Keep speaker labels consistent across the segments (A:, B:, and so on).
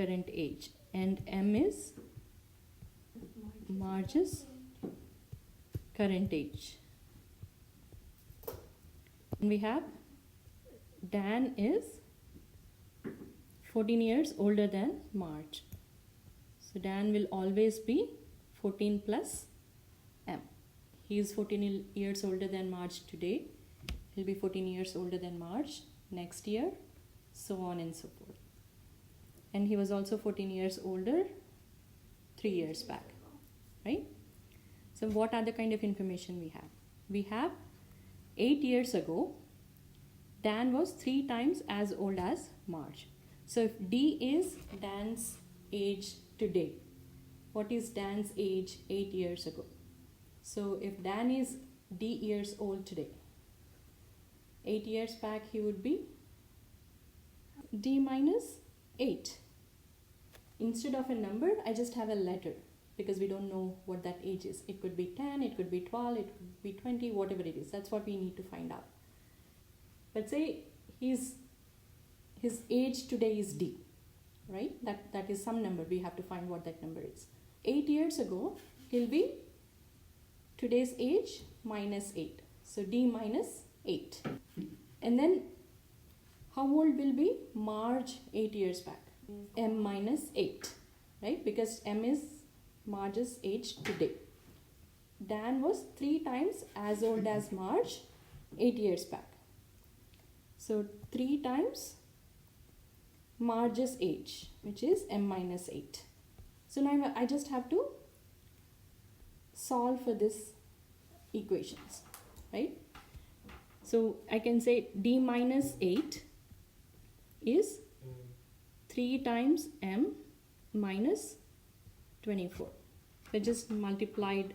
A: current age, and M is Marge's current age. And we have Dan is 14 years older than Marge. So Dan will always be 14 plus M. He is 14 years older than Marge today. He'll be 14 years older than Marge next year, so on and so forth. And he was also 14 years older 3 years back, right? So what other kind of information we have? We have 8 years ago, Dan was 3 times as old as Marge. So if D is Dan's age today, what is Dan's age 8 years ago? So if Dan is D years old today, 8 years back he would be D minus 8. Instead of a number, I just have a letter because we don't know what that age is. It could be 10, it could be 12, it could be 20, whatever it is. That's what we need to find out. But say his age today is D, right? That is some number. We have to find what that number is. 8 years ago, he'll be today's age minus 8. So D minus 8. And then how old will be Marge 8 years back? M minus 8, right? Because M is Marge's age today. Dan was 3 times as old as Marge 8 years back. So 3 times Marge's age, which is M minus 8. So now I just have to solve for this equations, right? So I can say D minus 8 is 3 times M minus 24. So I just multiplied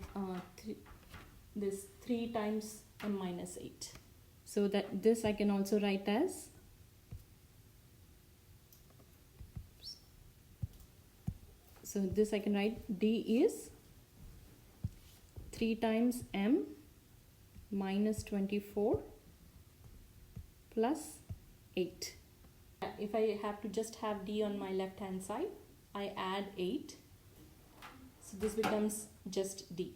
A: this 3 times M minus 8. So that this I can also write as this I can write D is 3 times M minus 24 plus 8. If I have to just have D on my left hand side, I add 8. So this becomes just D,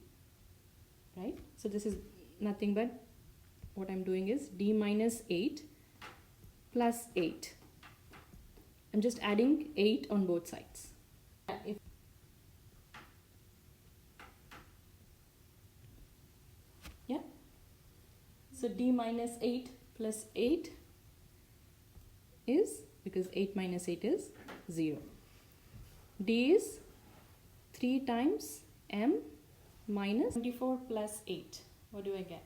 A: right? So this is nothing but what I'm doing is D minus 8 plus 8. I'm just adding 8 on both sides. Yeah. So D minus 8 plus 8 is, because 8 minus 8 is 0. D is 3 times M minus 24 plus 8. What do I get?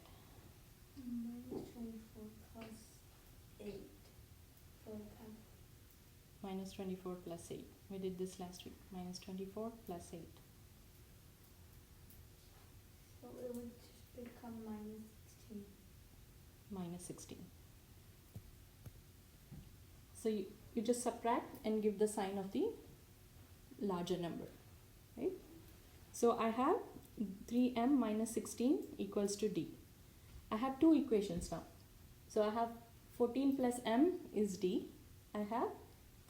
B: Minus 24 plus 8.
A: Minus 24 plus 8. We did this last week. Minus 24 plus 8.
B: So it would become minus 16.
A: Minus 16. So you just subtract and give the sign of the larger number, right? So I have 3M minus 16 equals to D. I have two equations now. So I have 14 plus M is D. I have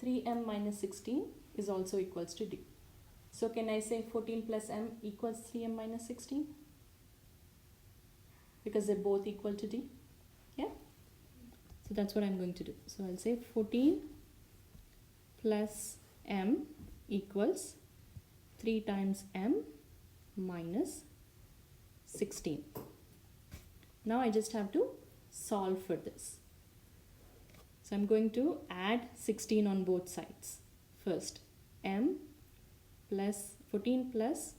A: 3M minus 16 is also equals to D. So can I say 14 plus M equals 3M minus 16? Because they're both equal to D. Yeah? So that's what I'm going to do. So I'll say 14 plus M equals 3 times M minus 16. Now I just have to solve for this. So I'm going to add 16 on both sides. First, M plus 14 plus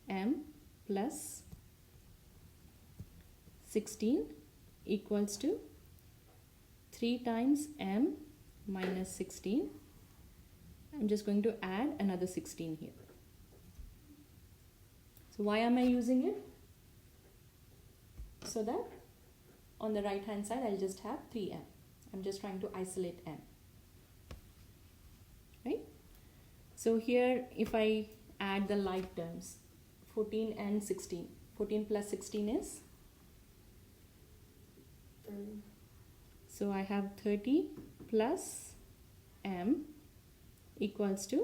A: M plus 16 equals to 3 times M minus 16. I'm just going to add another 16 here. So why am I using it? So that on the right hand side I'll just have 3M. I'm just trying to isolate M. Right? So here if I add the like terms, 14 and 16. 14 plus 16 is?
B: 30.
A: So I have 30 plus M equals to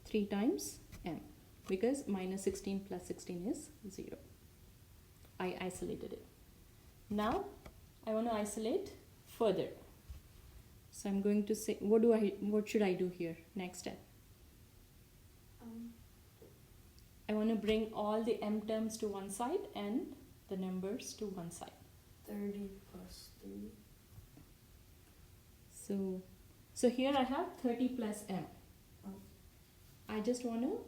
A: 3 times m, because minus 16 plus 16 is 0. I isolated it. Now I want to isolate further. So I'm going to say, what should I do here? Next step. I want to bring all the m terms to one side and the numbers to one side.
C: 30 plus 3.
A: So here I have 30 plus m.
C: Oh.
A: I just want to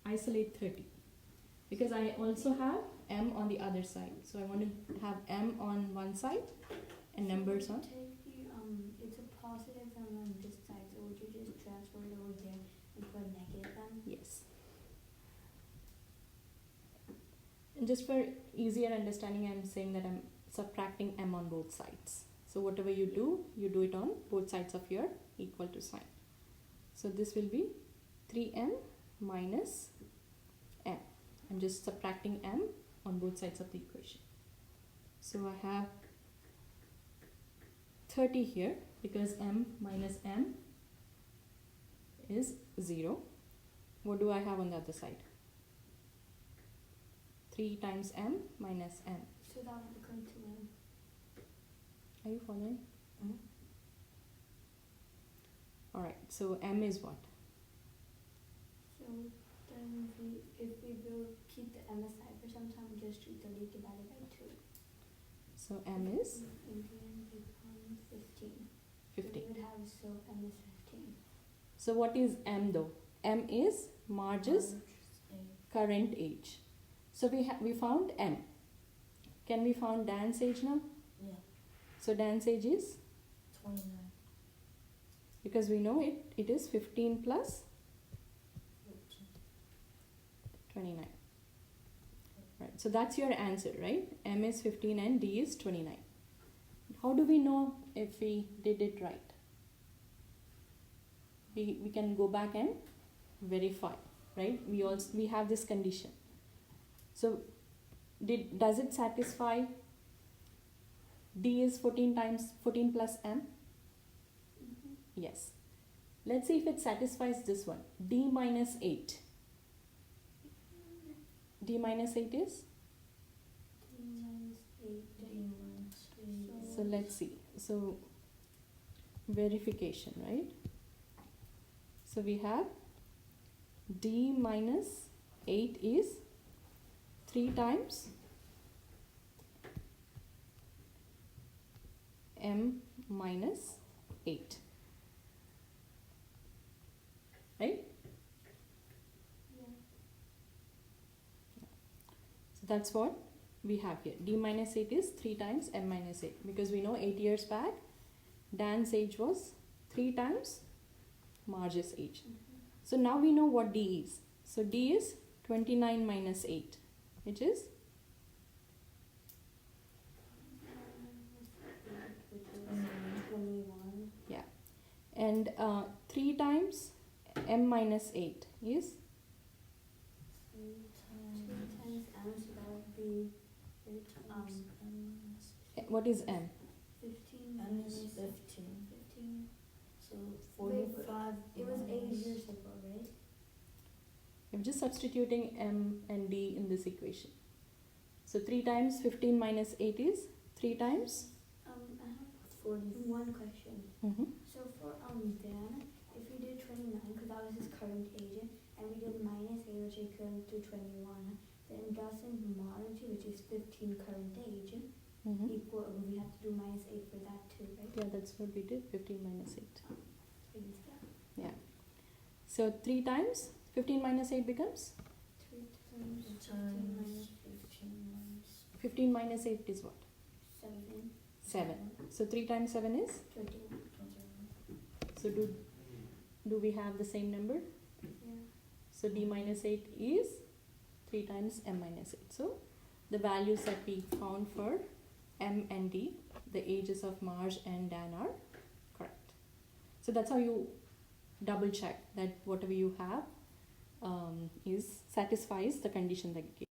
A: isolate 30 because I also have m on the other side. So I want to have m on one side and numbers on.
B: It's a positive m on this side, so would you just transfer it over there and put a negative m?
A: Yes. And just for easier understanding, I'm saying that I'm subtracting m on both sides. So whatever you do it on both sides of your equal to sign. So this will be 3m minus m. I'm just subtracting m on both sides of the equation. So I have 30 here because m minus m is 0. What do I have on the other side? 3 times m minus m.
B: So that would become 2m.
A: Are you following?
C: Mm-hmm.
A: Alright, so m is what?
B: So then if we will keep the m aside for some time, we just do 30 divided by 2.
A: So m is
B: And then becomes 15.
A: 15.
B: So we would have, so m is 15.
A: So what is m though? M is Marge's current age. So we found m. Can we found Dan's age now?
C: Yeah.
A: So Dan's age is?
C: 29.
A: Because we know it is 15 plus 29. Right. So that's your answer, right? M is 15 and D is 29. How do we know if we did it right? We can go back and verify, right? We have this condition. So does it satisfy D is 14 plus M? Yes. Let's see if it satisfies this one. D minus 8. D minus 8 is?
B: D minus 8.
C: D minus 8.
A: So let's see. So verification, right? So we have D minus 8 is 3 times M minus 8. Right?
B: Yeah.
A: So that's what we have here. D minus 8 is 3 times M minus 8. Because we know 8 years back, Dan's age was 3 times Marge's age. So now we know what D is. So D is 29 minus 8, which is?
B: Which is 21.
A: Yeah. And 3 times M minus 8 is?
B: 3 times m, so that would be
A: What is M?
B: 15
C: M is
B: minus
C: 15.
B: 15.
C: So 45
B: It was 8
C: minus-
B: years ago, right?
A: I'm just substituting M and D in this equation. So 3 times 15 minus 8 is 3 times?
B: I have
C: 40.
B: one question.
A: Mm-hmm.
B: So for Dan, if we did 29, because that was his current age, and we did minus 8, which equals to 21, then doesn't Marge, which is 15 current age,
A: Mm-hmm.
B: equal, we have to do minus 8 for that too, right?
A: Yeah, that's what we did, 15 minus 8.
B: Please, yeah.
A: Yeah. So 3 times 15 minus 8 becomes?
B: 3 times 15
C: Times
B: minus
C: 15 minus
A: 15 minus 8 is what?
B: 7,
A: 7. So 3 times 7 is?
B: 21.
C: 21.
A: So do we have the same number?
B: Yeah.
A: So D minus 8 is 3 times M minus 8. So the values that we found for M and D, the ages of Marge and Dan are correct. So that's how you double check that whatever you have satisfies the condition that you gave.